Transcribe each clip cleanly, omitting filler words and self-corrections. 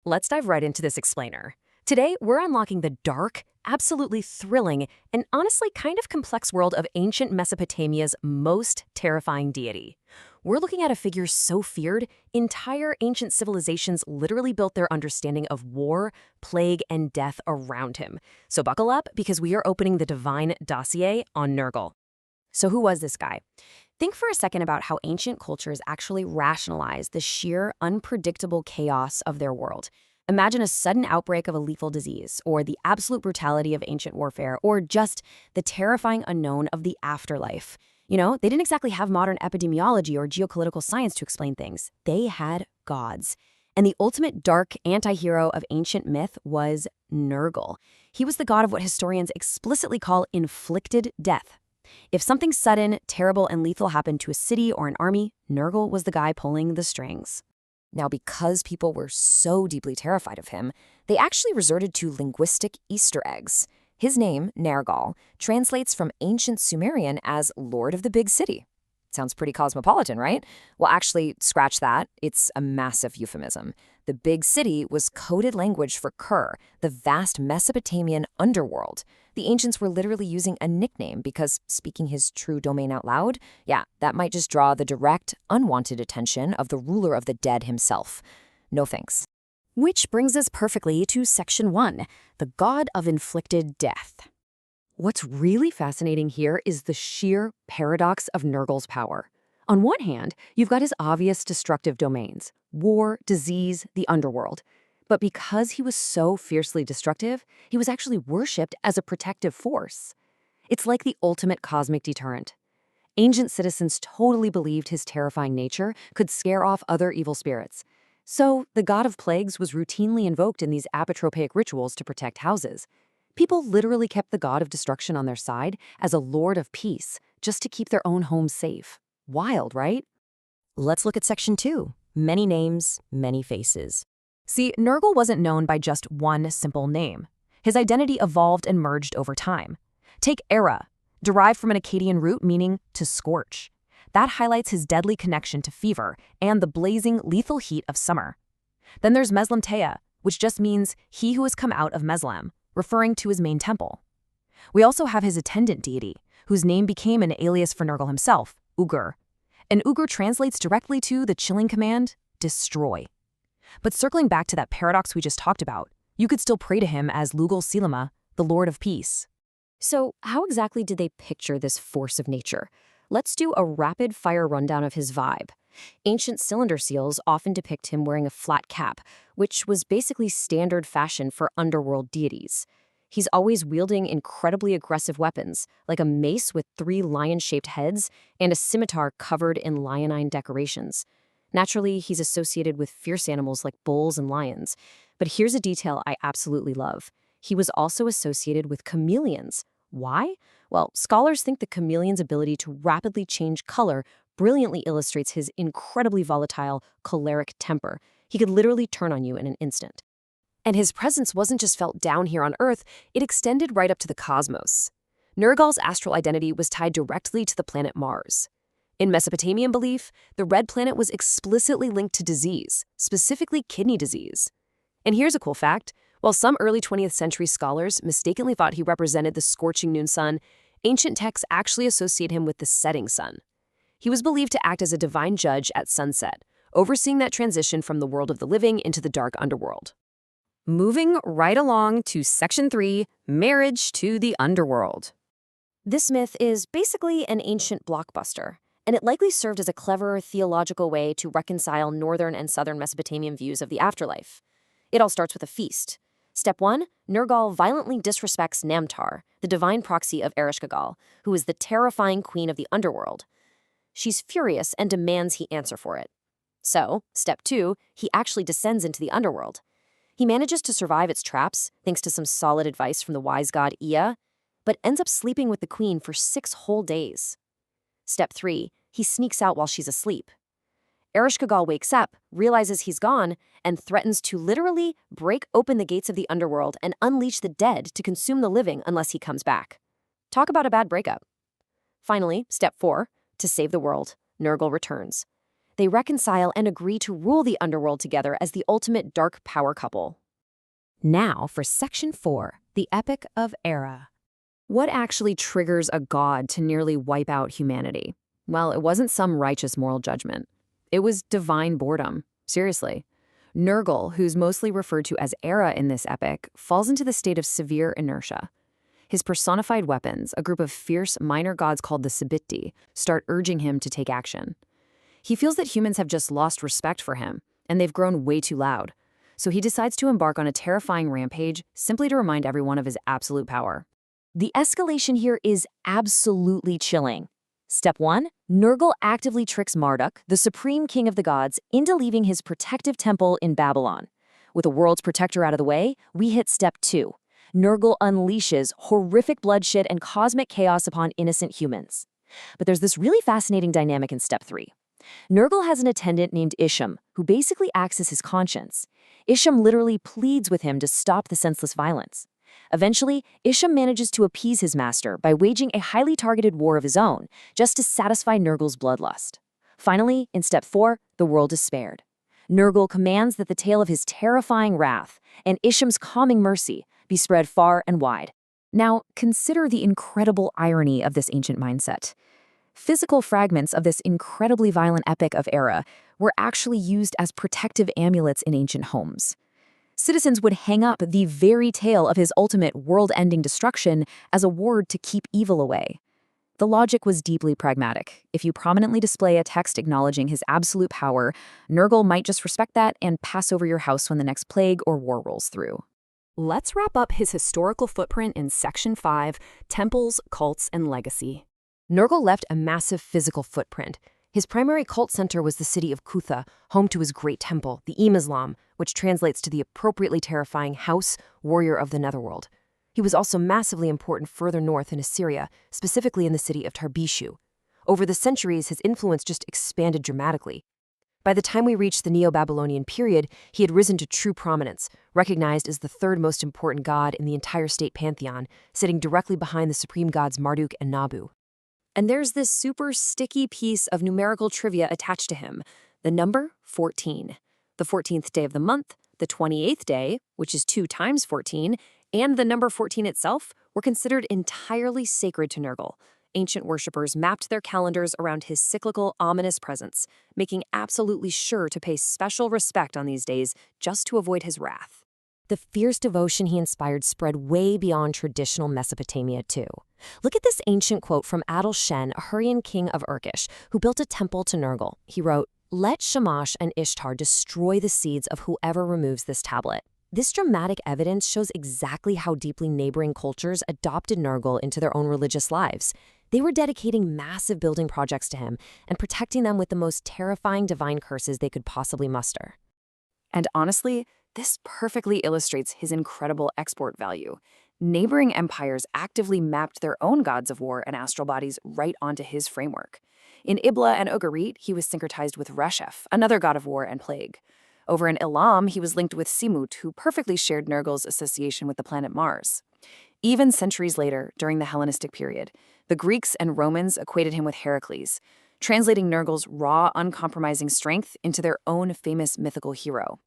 Let's dive right into this explainer. Today, we're unlocking the dark, absolutely thrilling, and honestly kind of complex world of ancient Mesopotamia's most terrifying deity. We're looking at a figure so feared, entire ancient civilizations literally built their understanding of war, plague, and death around him. So buckle up, because we are opening the divine dossier on Nergal. So who was this guy? Think for a second about how ancient cultures actually rationalize the sheer, unpredictable chaos of their world. Imagine a sudden outbreak of a lethal disease, or the absolute brutality of ancient warfare, or just the terrifying unknown of the afterlife. They didn't exactly have modern epidemiology or geopolitical science to explain things. They had gods. And the ultimate dark anti-hero of ancient myth was Nergal. He was the god of what historians explicitly call inflicted death. If something sudden, terrible, and lethal happened to a city or an army, Nergal was the guy pulling the strings. Now, because people were so deeply terrified of him, they actually resorted to linguistic Easter eggs. His name, Nergal, translates from ancient Sumerian as Lord of the Big City. Sounds pretty cosmopolitan, right? Well, actually, scratch that. It's a massive euphemism. The Big City was coded language for Ker, the vast Mesopotamian underworld. The ancients were literally using a nickname because speaking his true domain out loud, that might just draw the direct, unwanted attention of the ruler of the dead himself. No thanks. Which brings us perfectly to Section 1, the god of inflicted death. What's really fascinating here is the sheer paradox of Nergal's power. On one hand, you've got his obvious destructive domains, war, disease, the underworld. But because he was so fiercely destructive, he was actually worshipped as a protective force. It's like the ultimate cosmic deterrent. Ancient citizens totally believed his terrifying nature could scare off other evil spirits. So the god of plagues was routinely invoked in these apotropaic rituals to protect houses. People literally kept the god of destruction on their side as a lord of peace, just to keep their own homes safe. Wild, right? Let's look at Section 2. Many names, many faces. See, Nergal wasn't known by just one simple name. His identity evolved and merged over time. Take Era, derived from an Akkadian root meaning to scorch. That highlights his deadly connection to fever and the blazing, lethal heat of summer. Then there's Meslemtea, which just means he who has come out of Meslem, referring to his main temple. We also have his attendant deity, whose name became an alias for Nergal himself, Ugur. And Ugur translates directly to the chilling command, destroy. But circling back to that paradox we just talked about, you could still pray to him as Lugal Silama, the Lord of Peace. So how exactly did they picture this force of nature? Let's do a rapid-fire rundown of his vibe. Ancient cylinder seals often depict him wearing a flat cap, which was basically standard fashion for underworld deities. He's always wielding incredibly aggressive weapons, like a mace with 3 lion-shaped heads and a scimitar covered in leonine decorations. Naturally, he's associated with fierce animals like bulls and lions. But here's a detail I absolutely love. He was also associated with chameleons. Why? Well, scholars think the chameleon's ability to rapidly change color brilliantly illustrates his incredibly volatile, choleric temper. He could literally turn on you in an instant. And his presence wasn't just felt down here on Earth, it extended right up to the cosmos. Nergal's astral identity was tied directly to the planet Mars. In Mesopotamian belief, the red planet was explicitly linked to disease, specifically kidney disease. And here's a cool fact. While some early 20th century scholars mistakenly thought he represented the scorching noon sun, ancient texts actually associate him with the setting sun. He was believed to act as a divine judge at sunset, overseeing that transition from the world of the living into the dark underworld. Moving right along to Section 3, Marriage to the Underworld. This myth is basically an ancient blockbuster, and it likely served as a clever theological way to reconcile northern and southern Mesopotamian views of the afterlife. It all starts with a feast. Step 1, Nergal violently disrespects Namtar, the divine proxy of Ereshkigal, who is the terrifying queen of the underworld. She's furious and demands he answer for it. So, Step 2, he actually descends into the underworld. He manages to survive its traps, thanks to some solid advice from the wise god Ea, but ends up sleeping with the queen for 6 whole days. Step 3, he sneaks out while she's asleep. Ereshkigal wakes up, realizes he's gone, and threatens to literally break open the gates of the underworld and unleash the dead to consume the living unless he comes back. Talk about a bad breakup. Finally, Step 4, to save the world, Nergal returns. they reconcile and agree to rule the underworld together as the ultimate dark power couple. Now for Section 4, the Epic of Era. What actually triggers a god to nearly wipe out humanity? Well, it wasn't some righteous moral judgment. It was divine boredom. Seriously. Nergal, who's mostly referred to as Era in this epic, falls into the state of severe inertia. His personified weapons, a group of fierce minor gods called the Sabiti, start urging him to take action. He feels that humans have just lost respect for him, and they've grown way too loud. So he decides to embark on a terrifying rampage simply to remind everyone of his absolute power. The escalation here is absolutely chilling. Step 1, Nergal actively tricks Marduk, the supreme king of the gods, into leaving his protective temple in Babylon. With the world's protector out of the way, we hit Step 2. Nergal unleashes horrific bloodshed and cosmic chaos upon innocent humans. But there's this really fascinating dynamic in Step 3. Nergal has an attendant named Isham, who basically acts as his conscience. Isham literally pleads with him to stop the senseless violence. Eventually, Isham manages to appease his master by waging a highly targeted war of his own, just to satisfy Nergal's bloodlust. Finally, in Step 4, the world is spared. Nergal commands that the tale of his terrifying wrath and Isham's calming mercy be spread far and wide. Now, consider the incredible irony of this ancient mindset. Physical fragments of this incredibly violent epic of Era were actually used as protective amulets in ancient homes. Citizens would hang up the very tale of his ultimate world-ending destruction as a ward to keep evil away. The logic was deeply pragmatic. If you prominently display a text acknowledging his absolute power, Nergal might just respect that and pass over your house when the next plague or war rolls through. Let's wrap up his historical footprint in Section 5, Temples, Cults, and Legacy. Nergal left a massive physical footprint. His primary cult center was the city of Kutha, home to his great temple, the İNAL, which translates to the appropriately terrifying house, warrior of the netherworld. He was also massively important further north in Assyria, specifically in the city of Tarbishu. Over the centuries, his influence just expanded dramatically. By the time we reached the Neo-Babylonian period, he had risen to true prominence, recognized as the third most important god in the entire state pantheon, sitting directly behind the supreme gods Marduk and Nabu. And there's this super sticky piece of numerical trivia attached to him, the number 14. The 14th day of the month, the 28th day, which is 2 times 14, and the number 14 itself were considered entirely sacred to Nergal. Ancient worshippers mapped their calendars around his cyclical, ominous presence, making absolutely sure to pay special respect on these days just to avoid his wrath. The fierce devotion he inspired spread way beyond traditional Mesopotamia, too. Look at this ancient quote from Adil-Shen, a Hurrian king of Urkesh, who built a temple to Nergal. He wrote, "Let Shamash and Ishtar destroy the seeds of whoever removes this tablet." This dramatic evidence shows exactly how deeply neighboring cultures adopted Nergal into their own religious lives. They were dedicating massive building projects to him and protecting them with the most terrifying divine curses they could possibly muster. And honestly, this perfectly illustrates his incredible export value. Neighboring empires actively mapped their own gods of war and astral bodies right onto his framework. In Ibla and Ugarit, he was syncretized with Reshef, another god of war and plague. Over in Elam, he was linked with Simut, who perfectly shared Nergal's association with the planet Mars. Even centuries later, during the Hellenistic period, the Greeks and Romans equated him with Heracles, translating Nergal's raw, uncompromising strength into their own famous mythical hero.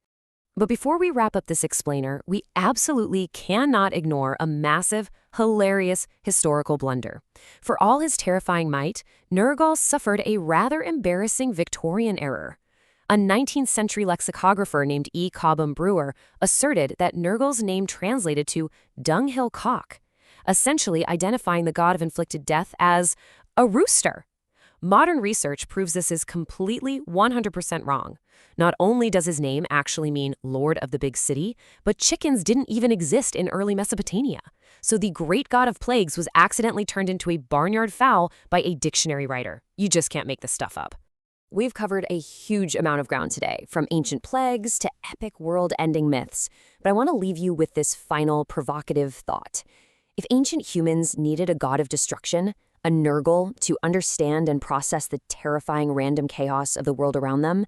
But before we wrap up this explainer, we absolutely cannot ignore a massive, hilarious historical blunder. For all his terrifying might, Nergal suffered a rather embarrassing Victorian error. A 19th century lexicographer named E. Cobham Brewer asserted that Nergal's name translated to dunghill cock, essentially identifying the god of inflicted death as a rooster. Modern research proves this is completely 100% wrong. Not only does his name actually mean Lord of the Big City, but chickens didn't even exist in early Mesopotamia. So the great god of plagues was accidentally turned into a barnyard fowl by a dictionary writer. You just can't make this stuff up. We've covered a huge amount of ground today, from ancient plagues to epic world-ending myths. But I want to leave you with this final provocative thought. If ancient humans needed a god of destruction, a Nergal, to understand and process the terrifying random chaos of the world around them,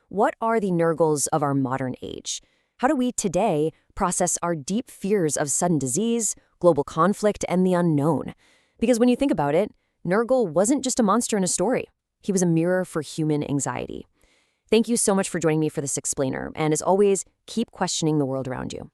what are the Nergals of our modern age? How do we today process our deep fears of sudden disease, global conflict, and the unknown? Because when you think about it, Nergal wasn't just a monster in a story. He was a mirror for human anxiety. Thank you so much for joining me for this explainer. And as always, keep questioning the world around you.